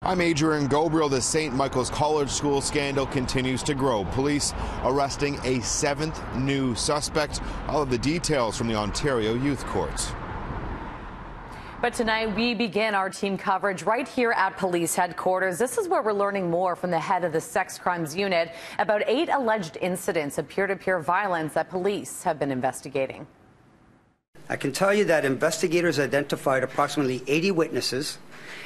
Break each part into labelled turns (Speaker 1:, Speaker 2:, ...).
Speaker 1: I'm Adrian Gabriel. The St. Michael's College School scandal continues to grow. Police arresting a 7th new suspect. All of the details from the Ontario Youth Courts.
Speaker 2: But tonight we begin our team coverage right here at police headquarters. This is where we're learning more from the head of the sex crimes unit about 8 alleged incidents of peer-to-peer violence that police have been investigating.
Speaker 3: I can tell you that investigators identified approximately 80 witnesses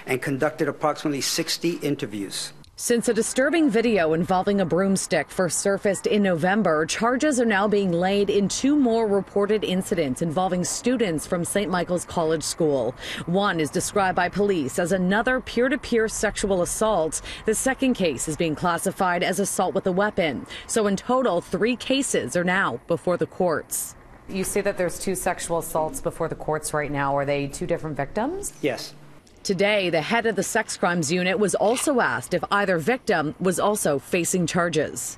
Speaker 3: and conducted approximately 60 interviews.
Speaker 2: Since a disturbing video involving a broomstick first surfaced in November, charges are now being laid in 2 more reported incidents involving students from St. Michael's College School. One is described by police as another peer-to-peer sexual assault. The second case is being classified as assault with a weapon. So in total, 3 cases are now before the courts. You say that there's 2 sexual assaults before the courts right now. Are they 2 different victims?
Speaker 3: Yes.
Speaker 2: Today, the head of the sex crimes unit was also asked if either victim was also facing charges.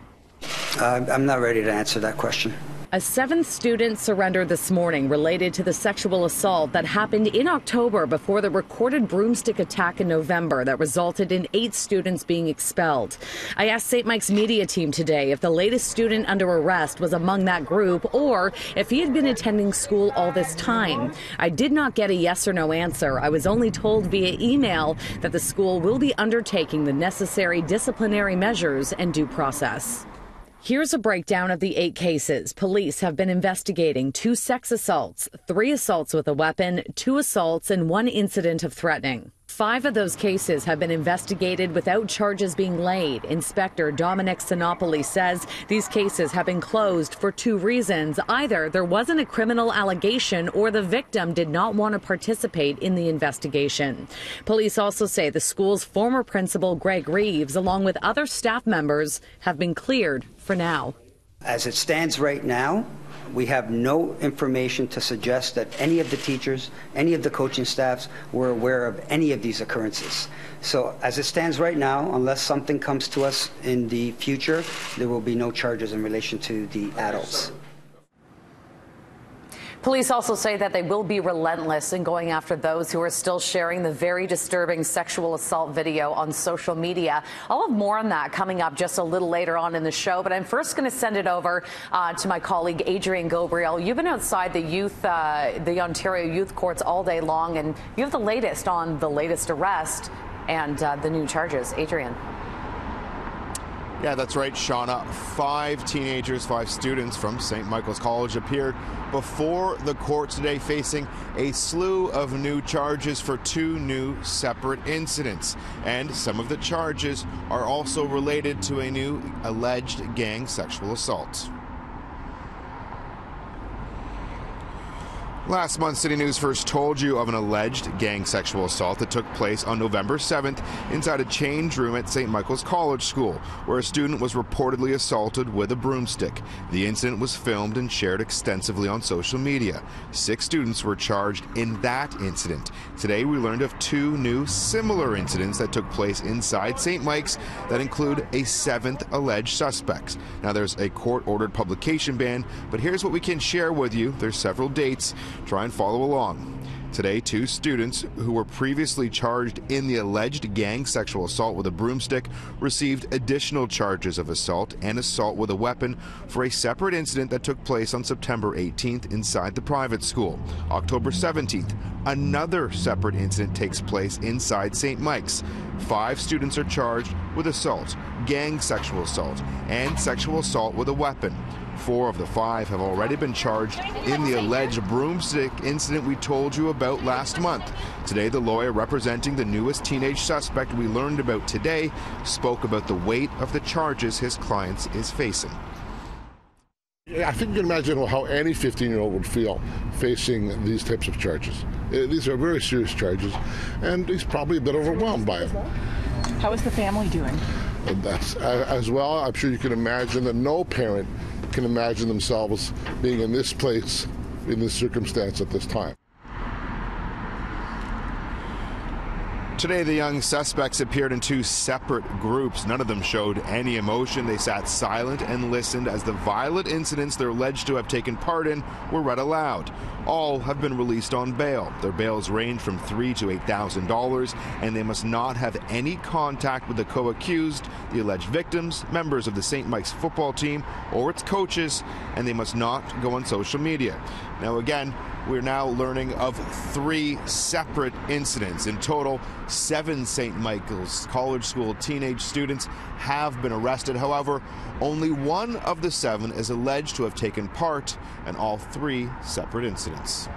Speaker 3: I'm not ready to answer that question.
Speaker 2: A 7th student surrendered this morning related to the sexual assault that happened in October before the recorded broomstick attack in November that resulted in 8 students being expelled. I asked St. Mike's media team today if the latest student under arrest was among that group or if he had been attending school all this time. I did not get a yes or no answer. I was only told via email that the school will be undertaking the necessary disciplinary measures and due process. Here's a breakdown of the 8 cases. Police have been investigating 2 sex assaults, 3 assaults with a weapon, 2 assaults, and 1 incident of threatening. 5 of those cases have been investigated without charges being laid. Inspector Dominic Sinopoli says these cases have been closed for 2 reasons. Either there wasn't a criminal allegation or the victim did not want to participate in the investigation. Police also say the school's former principal, Greg Reeves, along with other staff members, have been cleared for now.
Speaker 3: As it stands right now, we have no information to suggest that any of the teachers, any of the coaching staffs were aware of any of these occurrences. So as it stands right now, unless something comes to us in the future, there will be no charges in relation to the adults.
Speaker 2: Police also say that they will be relentless in going after those who are still sharing the very disturbing sexual assault video on social media. I'll have more on that coming up just a little later on in the show, but I'm first going to send it over to my colleague Adrian Gabriel. You've been outside the Ontario Youth Courts all day long, and you have the latest on the latest arrest and the new charges. Adrian.
Speaker 1: Yeah, that's right, Shauna. 5 teenagers, 5 students from St. Michael's College appeared before the court today facing a slew of new charges for 2 new separate incidents. And some of the charges are also related to a new alleged gang sexual assault. Last month, City News first told you of an alleged gang sexual assault that took place on November 7th inside a change room at St. Michael's College School, where a student was reportedly assaulted with a broomstick. The incident was filmed and shared extensively on social media. 6 students were charged in that incident. Today, we learned of 2 new similar incidents that took place inside St. Mike's that include a 7th alleged suspect. Now, there's a court-ordered publication ban, but here's what we can share with you. There's several dates. Try and follow along. Today, 2 students who were previously charged in the alleged gang sexual assault with a broomstick received additional charges of assault and assault with a weapon for a separate incident that took place on September 18th inside the private school. October 17th, another separate incident takes place inside St. Mike's. 5 students are charged with assault, gang sexual assault, and sexual assault with a weapon. 4 of the 5 have already been charged in the alleged broomstick incident we told you about last month. Today, the lawyer representing the newest teenage suspect we learned about today spoke about the weight of the charges his client is facing.
Speaker 4: I think you can imagine how any 15-year-old would feel facing these types of charges. These are very serious charges, and he's probably a bit overwhelmed by it.
Speaker 5: How is the family doing?
Speaker 4: That's as well. I'm sure you can imagine that no parent can imagine themselves being in this place, in this circumstance at this time.
Speaker 1: Today, the young suspects appeared in two separate groups. None of them showed any emotion. They sat silent and listened as the violent incidents they're alleged to have taken part in were read aloud. All have been released on bail. Their bails range from $3,000 to $8,000, and they must not have any contact with the co-accused, the alleged victims, members of the St. Mike's football team, or its coaches, and they must not go on social media. Now, again, we're now learning of 3 separate incidents. In total, 7 St. Michael's College School teenage students have been arrested. However, only 1 of the 7 is alleged to have taken part in all 3 separate incidents.